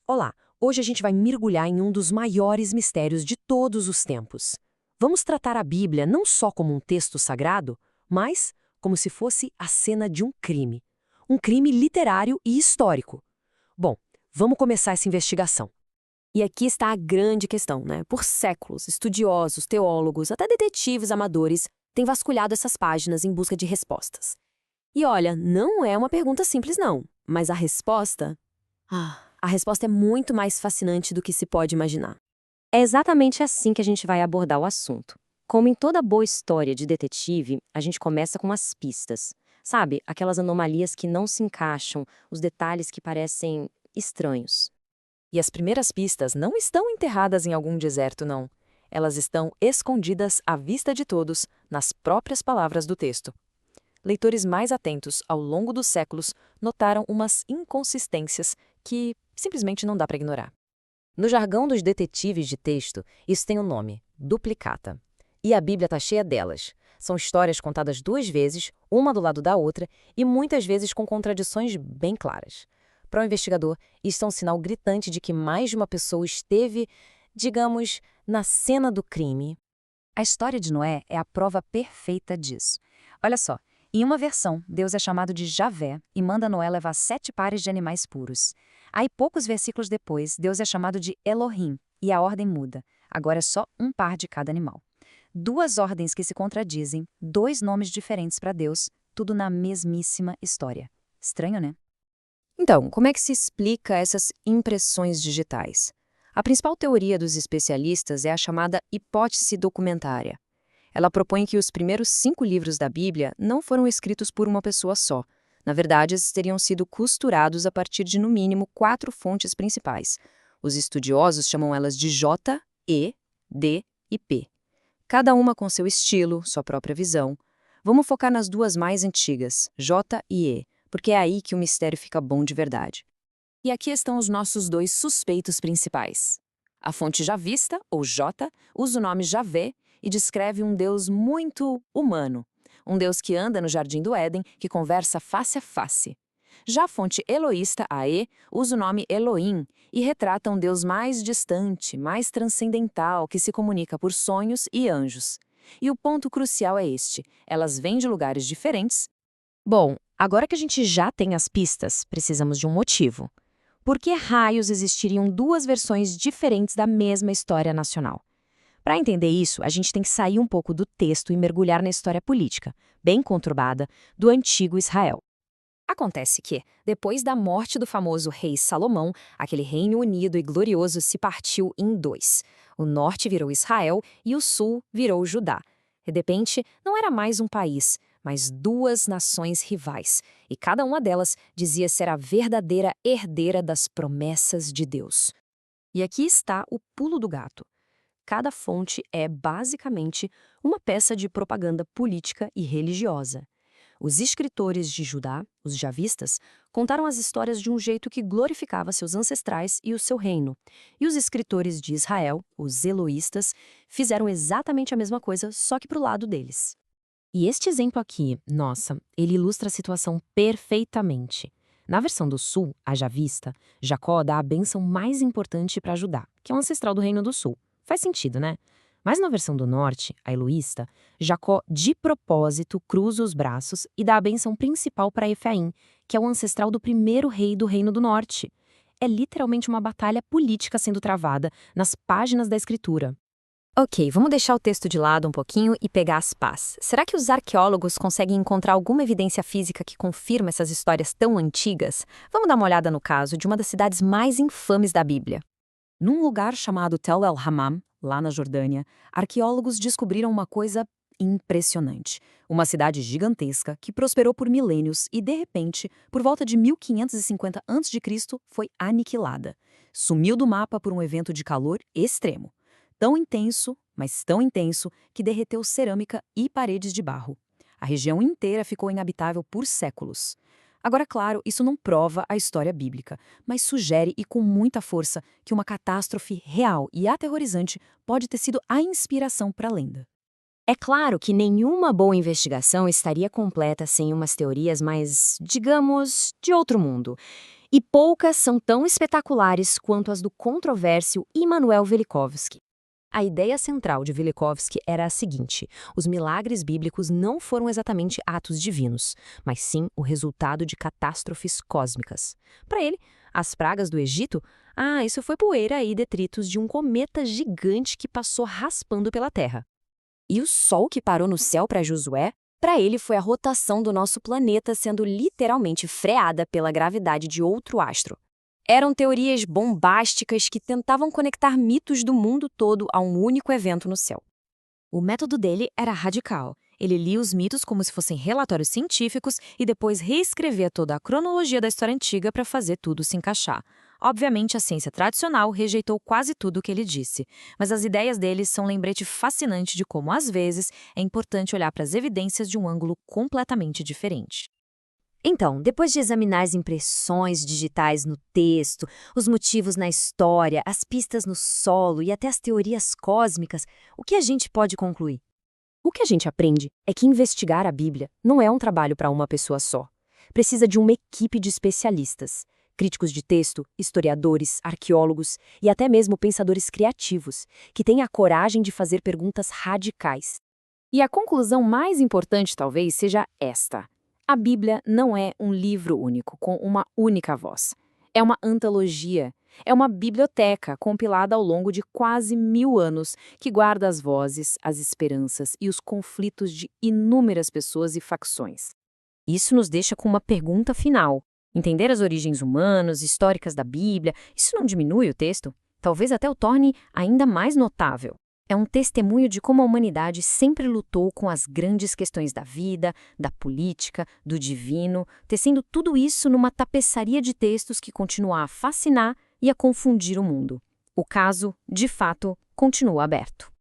Olá, hoje a gente vai mergulhar em um dos maiores mistérios de todos os tempos. Vamos tratar a Bíblia não só como um texto sagrado, mas como se fosse a cena de um crime. Um crime literário e histórico. Bom, vamos começar essa investigação. E aqui está a grande questão, né? Por séculos, estudiosos, teólogos, até detetives amadores têm vasculhado essas páginas em busca de respostas. E olha, não é uma pergunta simples não, mas a resposta é muito mais fascinante do que se pode imaginar. É exatamente assim que a gente vai abordar o assunto. Como em toda boa história de detetive, a gente começa com as pistas. Sabe, aquelas anomalias que não se encaixam, os detalhes que parecem estranhos. E as primeiras pistas não estão enterradas em algum deserto, não. Elas estão escondidas à vista de todos, nas próprias palavras do texto. Leitores mais atentos ao longo dos séculos notaram umas inconsistências que simplesmente não dá para ignorar. No jargão dos detetives de texto, isso tem um nome: duplicata. E a Bíblia está cheia delas. São histórias contadas duas vezes, uma do lado da outra, e muitas vezes com contradições bem claras. Para o investigador, isso é um sinal gritante de que mais de uma pessoa esteve, digamos, na cena do crime. A história de Noé é a prova perfeita disso. Olha só, em uma versão, Deus é chamado de Javé e manda Noé levar 7 pares de animais puros. Aí, poucos versículos depois, Deus é chamado de Elohim e a ordem muda. Agora é só um par de cada animal. 2 ordens que se contradizem, 2 nomes diferentes para Deus, tudo na mesmíssima história. Estranho, né? Então, como é que se explica essas impressões digitais? A principal teoria dos especialistas é a chamada hipótese documentária. Ela propõe que os primeiros 5 livros da Bíblia não foram escritos por uma pessoa só. Na verdade, eles teriam sido costurados a partir de, no mínimo, 4 fontes principais. Os estudiosos chamam elas de J, E, D e P. Cada uma com seu estilo, sua própria visão. Vamos focar nas 2 mais antigas, J e E, porque é aí que o mistério fica bom de verdade. E aqui estão os nossos 2 suspeitos principais. A fonte javista, ou J, usa o nome Javé e descreve um Deus muito humano. Um Deus que anda no Jardim do Éden, que conversa face a face. Já a fonte eloísta, a E, usa o nome Elohim e retrata um Deus mais distante, mais transcendental, que se comunica por sonhos e anjos. E o ponto crucial é este: elas vêm de lugares diferentes. Bom, agora que a gente já tem as pistas, precisamos de um motivo. Por que raios existiriam 2 versões diferentes da mesma história nacional? Para entender isso, a gente tem que sair um pouco do texto e mergulhar na história política, bem conturbada, do antigo Israel. Acontece que, depois da morte do famoso rei Salomão, aquele reino unido e glorioso se partiu em 2. O norte virou Israel e o sul virou Judá. E, de repente, não era mais um país, mas 2 nações rivais, e cada uma delas dizia ser a verdadeira herdeira das promessas de Deus. E aqui está o pulo do gato. Cada fonte é, basicamente, uma peça de propaganda política e religiosa. Os escritores de Judá, os javistas, contaram as histórias de um jeito que glorificava seus ancestrais e o seu reino. E os escritores de Israel, os eloístas, fizeram exatamente a mesma coisa, só que para o lado deles. E este exemplo aqui, nossa, ele ilustra a situação perfeitamente. Na versão do sul, a javista, Jacó dá a bênção mais importante para Judá, que é o ancestral do reino do sul. Faz sentido, né? Mas na versão do norte, a eloísta, Jacó de propósito cruza os braços e dá a bênção principal para Efraim, que é o ancestral do primeiro rei do reino do norte. É literalmente uma batalha política sendo travada nas páginas da escritura. Ok, vamos deixar o texto de lado um pouquinho e pegar as pás. Será que os arqueólogos conseguem encontrar alguma evidência física que confirma essas histórias tão antigas? Vamos dar uma olhada no caso de uma das cidades mais infames da Bíblia. Num lugar chamado Tel El-Hammam, lá na Jordânia, arqueólogos descobriram uma coisa impressionante. Uma cidade gigantesca que prosperou por milênios e, de repente, por volta de 1550 a.C., foi aniquilada. Sumiu do mapa por um evento de calor extremo. Tão intenso, mas tão intenso, que derreteu cerâmica e paredes de barro. A região inteira ficou inabitável por séculos. Agora, claro, isso não prova a história bíblica, mas sugere e com muita força que uma catástrofe real e aterrorizante pode ter sido a inspiração para a lenda. É claro que nenhuma boa investigação estaria completa sem umas teorias mais, digamos, de outro mundo. E poucas são tão espetaculares quanto as do controvérsio Immanuel Velikovsky. A ideia central de Velikovsky era a seguinte: os milagres bíblicos não foram exatamente atos divinos, mas sim o resultado de catástrofes cósmicas. Para ele, as pragas do Egito, isso foi poeira e detritos de um cometa gigante que passou raspando pela Terra. E o Sol que parou no céu para Josué? Para ele foi a rotação do nosso planeta sendo literalmente freada pela gravidade de outro astro. Eram teorias bombásticas que tentavam conectar mitos do mundo todo a um único evento no céu. O método dele era radical. Ele lia os mitos como se fossem relatórios científicos e depois reescrevia toda a cronologia da história antiga para fazer tudo se encaixar. Obviamente, a ciência tradicional rejeitou quase tudo o que ele disse, mas as ideias dele são um lembrete fascinante de como, às vezes, é importante olhar para as evidências de um ângulo completamente diferente. Então, depois de examinar as impressões digitais no texto, os motivos na história, as pistas no solo e até as teorias cósmicas, o que a gente pode concluir? O que a gente aprende é que investigar a Bíblia não é um trabalho para uma pessoa só. Precisa de uma equipe de especialistas, críticos de texto, historiadores, arqueólogos e até mesmo pensadores criativos, que têm a coragem de fazer perguntas radicais. E a conclusão mais importante talvez seja esta: a Bíblia não é um livro único, com uma única voz. É uma antologia, é uma biblioteca compilada ao longo de quase 1000 anos, que guarda as vozes, as esperanças e os conflitos de inúmeras pessoas e facções. Isso nos deixa com uma pergunta final. Entender as origens humanas, históricas da Bíblia, isso não diminui o texto? Talvez até o torne ainda mais notável. É um testemunho de como a humanidade sempre lutou com as grandes questões da vida, da política, do divino, tecendo tudo isso numa tapeçaria de textos que continua a fascinar e a confundir o mundo. O caso, de fato, continua aberto.